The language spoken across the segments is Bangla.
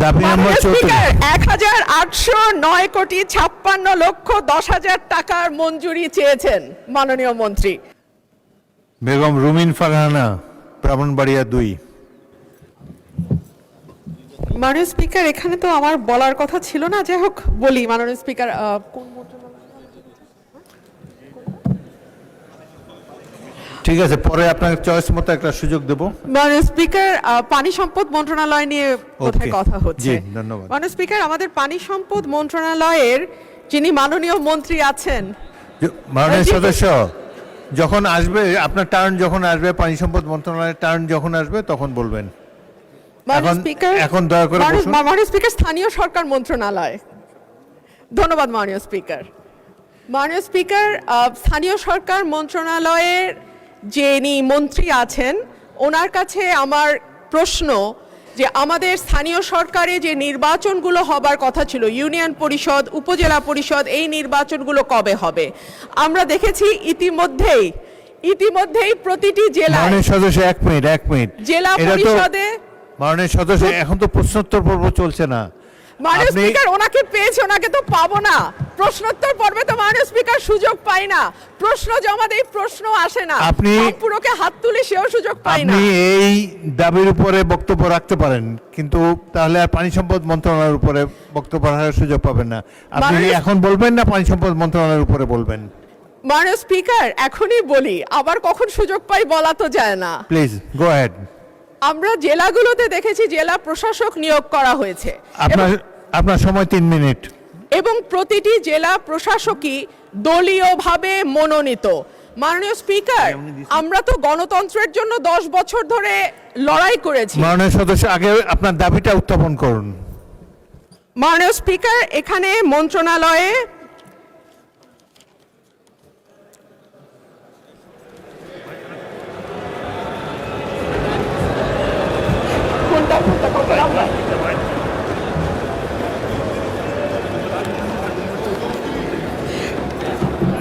দাবি নম্বর 34 1809,56,10,00,000 টাকার মঞ্জুরি চেয়েছেন মাননীয় মন্ত্রী। বেগম রুমিন ফারহানা, ব্রাহ্মণবাড়িয়া 2। মাননীয় স্পিকার, এখানে তো আমার বলার কথা ছিল না, যাই হোক বলি। মাননীয় স্পিকার, কোন ঠিক আছে, পরে আপনার চয়েস মতো একটা সুযোগ দেব। মাননীয় স্পিকার, পানি সম্পদ মন্ত্রণালয় নিয়ে কোথায় Okay. কথা হচ্ছে। জি, ধন্যবাদ। মাননীয় স্পিকার, আমাদের পানি সম্পদ মন্ত্রণালয়ের যিনি মাননীয় মন্ত্রী আছেন, মাননীয় জি। সদস্য, যখন আসবে আপনার টার্ন, যখন আসবে পানি সম্পদ মন্ত্রণালয়ের টার্ন যখন আসবে তখন বলবেন। মাননীয় এখন- স্পিকার, এখন দয়া করে বসুন। মাননীয় স্পিকার, স্থানীয় সরকার মন্ত্রণালয়। ধন্যবাদ মাননীয় স্পিকার। মাননীয় স্পিকার, স্থানীয় সরকার মন্ত্রণালয়ের যিনি মন্ত্রী আছেন ওনার কাছে আমার প্রশ্ন যে আমাদের স্থানীয় সরকারে যে নির্বাচনগুলো হবার কথা ছিল, ইউনিয়ন পরিষদ, উপজেলা পরিষদ, এই নির্বাচনগুলো কবে হবে? আমরা দেখেছি ইতিমধ্যেই প্রতিটি জেলায়, মাননীয় সদস্য, এক মিনিট জেলা এটা তো- পরিষদে। মাননীয় সদস্য, এখন তো প্রশ্নোত্তর পর্ব চলছে না। মাননীয় আপনি- স্পিকার, ওনাকে পেয়েছে, ওনাকে তো পাবো না। প্রশ্নোত্তর পর্বে তো মাননীয় স্পিকার সুযোগ পাই না, প্রশ্ন জমা দেই, প্রশ্ন আসে না, আপনি- পুরোকে হাত তুলে সেও সুযোগ পাই না। আপনি এই দাবির উপরে বক্তব্য রাখতে পারেন, কিন্তু তাহলে আর পানি সম্পদ মন্ত্রণালয়ের উপরে বক্তব্য রাখার সুযোগ পাবেন না। আপনি মাননীয়- এখন বলবেন না পানি সম্পদ মন্ত্রণালয়ের উপরে বলবেন? মাননীয় স্পিকার, এখনই বলি, আবার কখন সুযোগ পাই বলা তো যায় না। Please go ahead. আমরা জেলাগুলোতে দেখেছি জেলা প্রশাসক নিয়োগ করা হয়েছে আপনার সময় 3 মিনিট। এবং প্রতিটি জেলা প্রশাসকই দলীয়ভাবে মনোনীত। মাননীয় স্পিকার, আমরা তো গণতন্ত্রের জন্য 10 বছর ধরে লড়াই করেছি। মাননীয় সদস্য, আগে আপনার দাবিটা উত্থাপন করুন। মাননীয় স্পিকার, এখানে মন্ত্রণালয়ে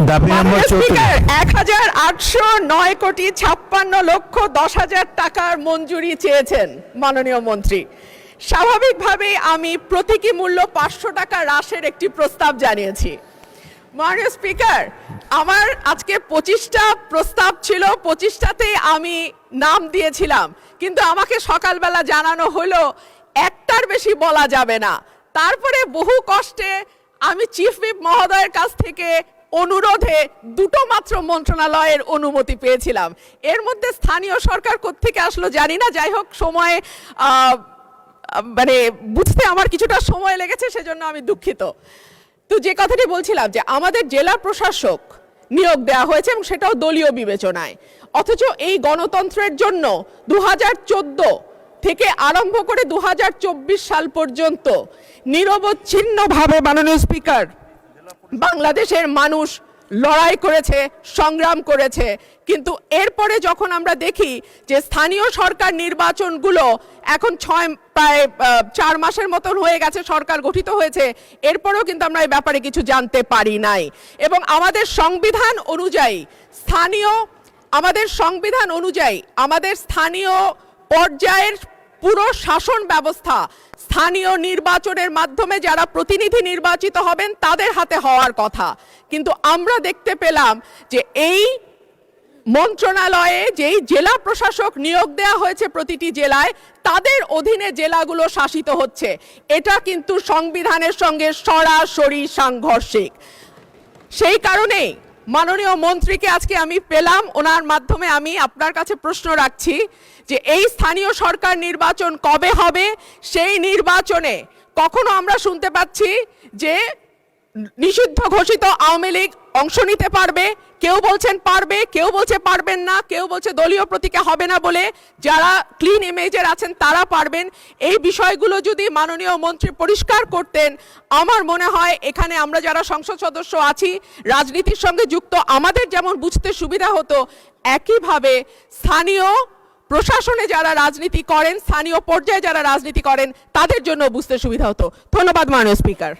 দাবি নম্বর মাননীয় 34। স্পিকার, 1809,56,10,00,000 টাকার মঞ্জুরি চেয়েছেন মাননীয় মন্ত্রী। স্বাভাবিকভাবেই আমি প্রতীকী মূল্য 500 টাকা হ্রাসের একটি প্রস্তাব জানিয়েছি। মাননীয় স্পিকার, আমার আজকে 25টা প্রস্তাব ছিল, 25টাতেই আমি নাম দিয়েছিলাম, কিন্তু আমাকে সকালবেলা জানানো হলো একটার বেশি বলা যাবে না। তারপরে বহু কষ্টে আমি চিফ হুইপ মহোদয়ের কাছ থেকে অনুরোধে দুটো মাত্র মন্ত্রণালয়ের অনুমতি পেয়েছিলাম। এর মধ্যে স্থানীয় সরকার কোত্থেকে আসলো জানি না, যাই হোক সময় মানে বুঝতে আমার কিছুটা সময় লেগেছে, সেজন্য আমি দুঃখিত। তো যে কথাটি বলছিলাম যে আমাদের জেলা প্রশাসক নিয়োগ দেওয়া হয়েছে এবং সেটাও দলীয় বিবেচনায়, অথচ এই গণতন্ত্রের জন্য 2014 থেকে আরম্ভ করে 2024 সাল পর্যন্ত নিরবচ্ছিন্নভাবে মাননীয় স্পিকার বাংলাদেশের মানুষ লড়াই করেছে, সংগ্রাম করেছে, কিন্তু এরপরে যখন আমরা দেখি যে স্থানীয় সরকার নির্বাচনগুলো এখন প্রায় 4 মাসের মতন হয়ে গেছে, সরকার গঠিত হয়েছে, এরপরেও কিন্তু আমরা এই ব্যাপারে কিছু জানতে পারি নাই। এবং আমাদের সংবিধান অনুযায়ী আমাদের স্থানীয় পর্যায়ের পুরো শাসন ব্যবস্থা স্থানীয় নির্বাচনের মাধ্যমে যারা প্রতিনিধি নির্বাচিত হবেন তাদের হাতে হওয়ার কথা, কিন্তু আমরা দেখতে পেলাম যে এই মন্ত্রণালয়ে যেই জেলা প্রশাসক নিয়োগ দেওয়া হয়েছে প্রতিটি জেলায়, তাদের অধীনে জেলাগুলো শাসিত হচ্ছে। এটা কিন্তু সংবিধানের সঙ্গে সরাসরি সাংঘর্ষিক। সেই কারণেই মাননীয় মন্ত্রীকে আজকে আমি পেলাম, ওনার মাধ্যমে আমি আপনার কাছে প্রশ্ন রাখছি যে এই স্থানীয় সরকার নির্বাচন কবে হবে? সেই নির্বাচনে কখনো আমরা শুনতে পাচ্ছি যে নিষিদ্ধ ঘোষিত আওয়ামী লীগ অংশ নিতে পারবে, কেউ বলছেন পারবে, কেউ বলছে পারবেন না, কেউ বলছে দলীয় প্রতীকে হবে না বলে, যারা ক্লিন ইমেজের আছেন তারা পারবেন। এই বিষয়গুলো যদি মাননীয় মন্ত্রী পরিষ্কার করতেন, আমার মনে হয় এখানে আমরা যারা সংসদ সদস্য আছি, রাজনীতির সঙ্গে যুক্ত, আমাদের যেমন বুঝতে সুবিধা হতো, একইভাবে স্থানীয় প্রশাসনে যারা রাজনীতি করেন, স্থানীয় পর্যায়ে যারা রাজনীতি করেন, তাদের জন্য বুঝতে সুবিধা হতো। ধন্যবাদ মাননীয় স্পিকার।